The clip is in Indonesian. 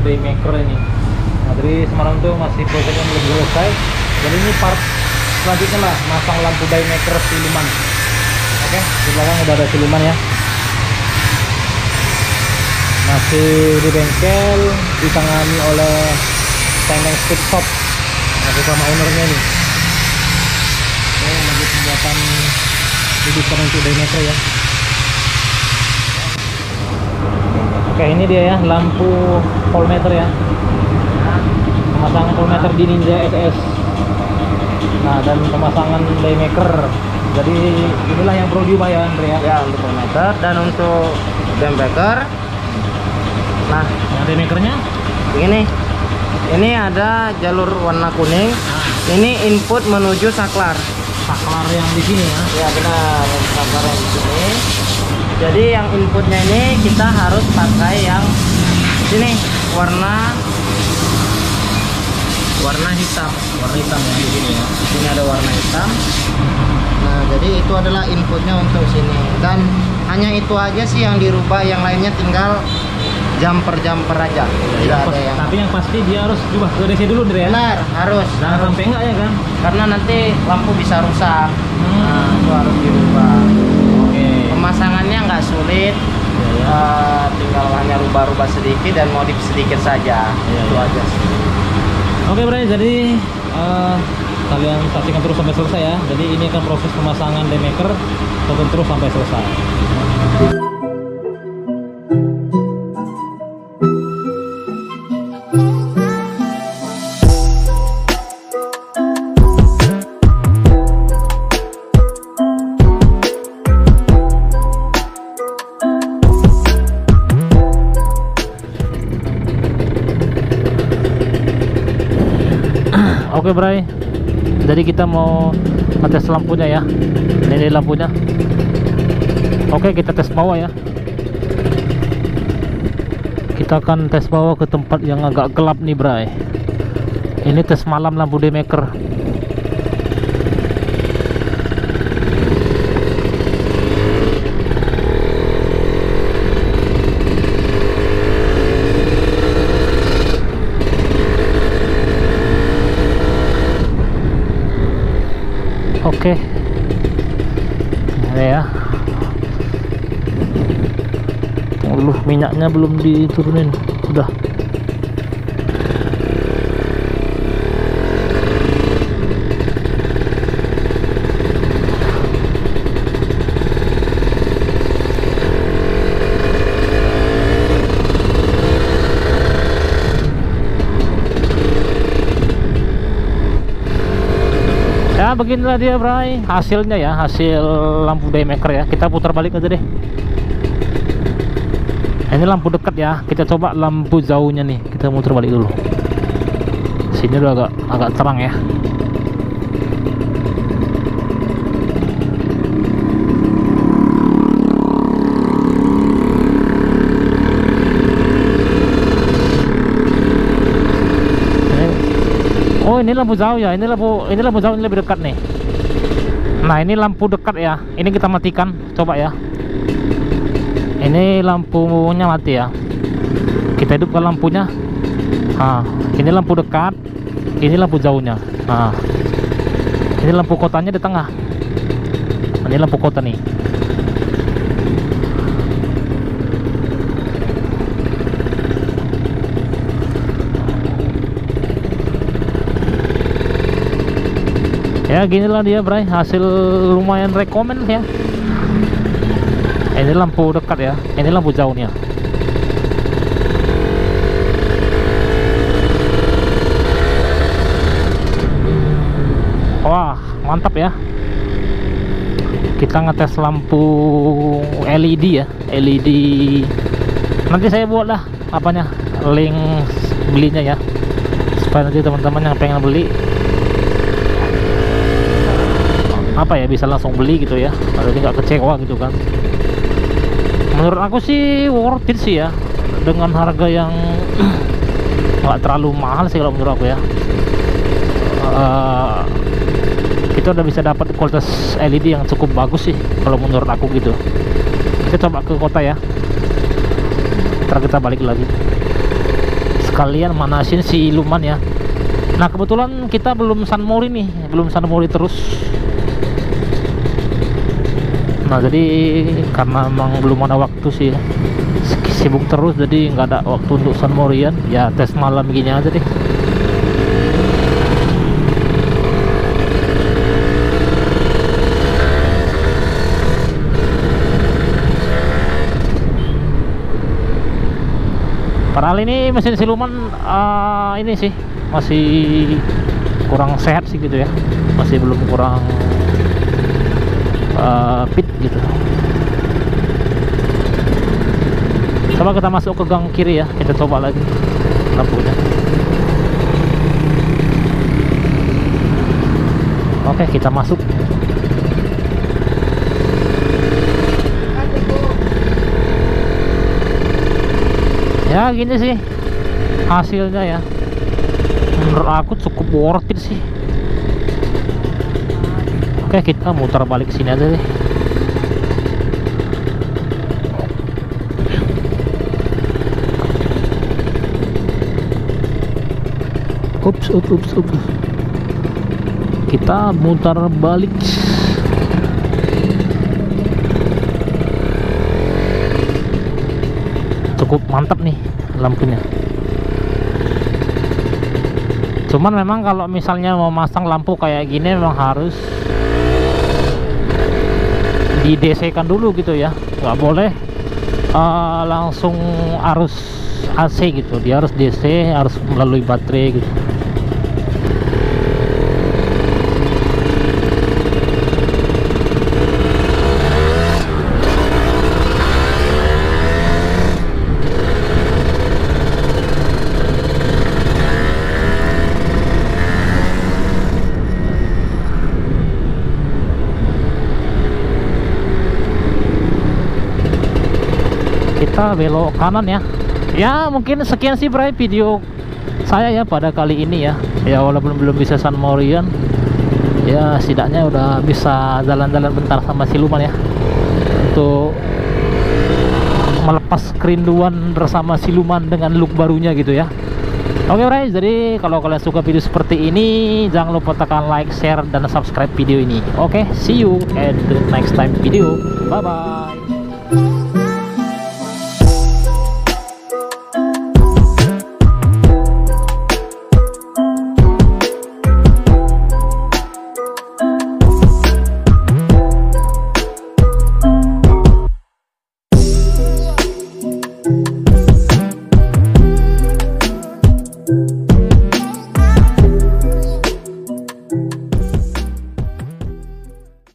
Daymaker ini. Nah, dari semalam tuh masih prosesnya belum selesai. Jadi ini part selanjutnya lah, masang lampu Daymaker siluman. Oke, di belakang udah ada siluman ya. Masih di bengkel, ditangani oleh Tengeng Speed Shop. Masih sama ownernya nih. Lagi pembuatan dibuka untuk Daymaker ya. Oke, ini dia ya, lampu voltmeter ya, pemasangan voltmeter di Ninja SS. Nah, dan pemasangan Daymaker. Jadi inilah yang perlu diubah ya, Andre ya. Ya, untuk voltmeter dan untuk Daymaker. Nah, yang Daymakernya ini ada jalur warna kuning. Ini input menuju saklar. Saklar yang di sini ya. Ya benar, saklar yang di sini. Jadi yang inputnya ini kita harus pakai yang sini warna hitam. Warna hitam ya di sini ya. Sini ada warna hitam. Nah, jadi itu adalah inputnya untuk sini. Dan hanya itu aja sih yang dirubah, yang lainnya tinggal jumper aja. Tidak ada yang. Tapi yang pasti dia harus coba ke DC dulu, Dre ya. Benar, harus. Jangan sampai enggak ya kan? Karena nanti lampu bisa rusak. Nah, itu harus dirubah. Pemasangannya nggak sulit, tinggal hanya rubah-rubah sedikit dan modif sedikit saja, itu aja sih. Oke, Bray, jadi kalian saksikan terus sampai selesai ya. Jadi ini akan proses pemasangan Daymaker, tonton terus sampai selesai. Oke, Bray, jadi kita mau ngetes lampunya ya. Ini lampunya. Oke, kita tes bawah ya. Kita akan tes bawah ke tempat yang agak gelap nih, Bray. Ini tes malam lampu Daymaker. Oke, ini ya. Tunggu, minyaknya belum diturunin. Sudah. Ya, beginilah dia, Bray, hasilnya ya, hasil lampu Daymaker ya. Kita putar balik aja deh. Ini lampu dekat ya, kita coba lampu jauhnya nih. Kita muter balik dulu. Sini udah agak terang ya. Oh, ini lampu jauh ya. Ini lampu jauh, ini lebih dekat nih. Nah, ini lampu dekat ya. Ini kita matikan, coba ya. Ini lampunya mati ya. Kita hidupkan lampunya. Nah, ini lampu dekat, ini lampu jauhnya. Nah, ini lampu kotanya di tengah. Ini lampu kota nih. Ya, ginilah dia, Bray, hasil lumayan rekomen ya. Ini lampu dekat ya, ini lampu jauhnya. mantap ya. Kita ngetes lampu LED ya, LED. Nanti saya buat lah apanya, link belinya ya, supaya nanti teman-teman yang pengen beli apa ya, bisa langsung beli gitu ya, jadi nggak kecewa gitu kan. Menurut aku sih worth it sih ya, dengan harga yang nggak terlalu mahal sih kalau menurut aku ya. Kita udah bisa dapat kualitas LED yang cukup bagus sih kalau menurut aku gitu. Kita coba ke kota ya, ntar kita balik lagi sekalian manasin si Luman ya. Nah kebetulan kita belum San Mori nih, belum San Mori terus. Nah jadi karena emang belum ada waktu sih, sibuk terus, jadi nggak ada waktu untuk San Morian ya. Tes malam gini aja deh. Padahal ini mesin siluman ini sih masih kurang sehat sih gitu ya, masih belum kurang fit gitu. Coba kita masuk ke gang kiri ya, kita coba lagi lampunya. Oke, kita masuk. Ya gini sih hasilnya ya, menurut aku cukup worth it sih. Oke, kita muter balik sini aja deh. Ups. Kita muter balik. Cukup mantap nih lampunya. Cuman memang kalau misalnya mau masang lampu kayak gini memang harus di DC kan dulu gitu ya, nggak boleh langsung arus AC gitu, dia harus DC, harus melalui baterai gitu. Kita belok kanan ya. Ya mungkin sekian sih Bray video saya ya pada kali ini ya. Ya walaupun belum bisa San Morian, ya setidaknya udah bisa jalan-jalan bentar sama siluman ya, untuk melepas kerinduan bersama siluman dengan look barunya gitu ya. Oke Bray, jadi kalau kalian suka video seperti ini, jangan lupa tekan like, share, dan subscribe video ini. Oke, see you at the next time video. Bye bye.